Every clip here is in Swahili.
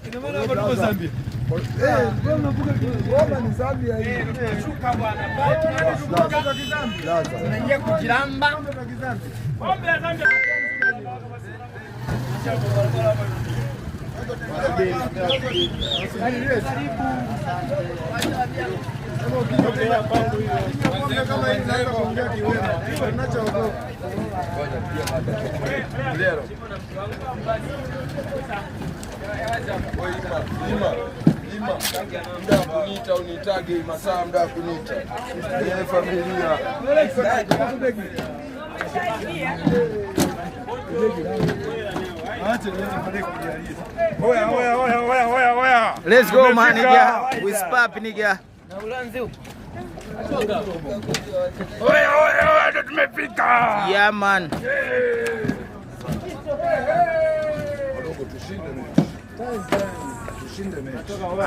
Ina maana hapa tuko Zambia. Wewe unavuka Goma ni Zambia hii. Shuka bwana. Tunavuka Kizambia. Tunaingia kujiramba. Pombe ya Zambia. Mda kunita unitage masaa mda kunita familia Let's go man nigga. We spap nigga. Oya, tumefika. Yeah man.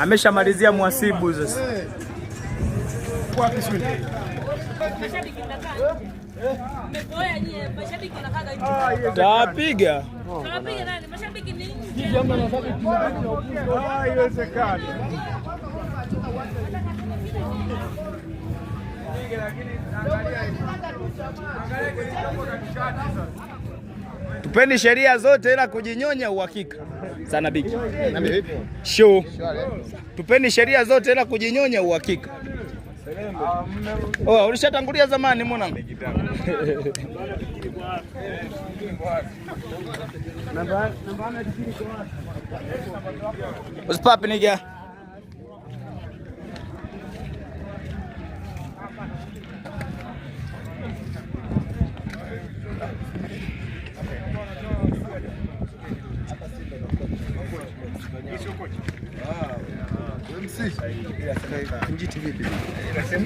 Ameshamalizia mwasibu sasa. Tapiga. Tapiga nani? Mashabiki ni nje. Haiwezekani. Tupeni sheria zote ila kujinyonya uhakika. Sana biki. Show. Tupeni sheria zote ila kujinyonya uhakika. Oh, ulishatangulia zamani mwanangu. What's poppin' nigga? Njiti vipi? Inasema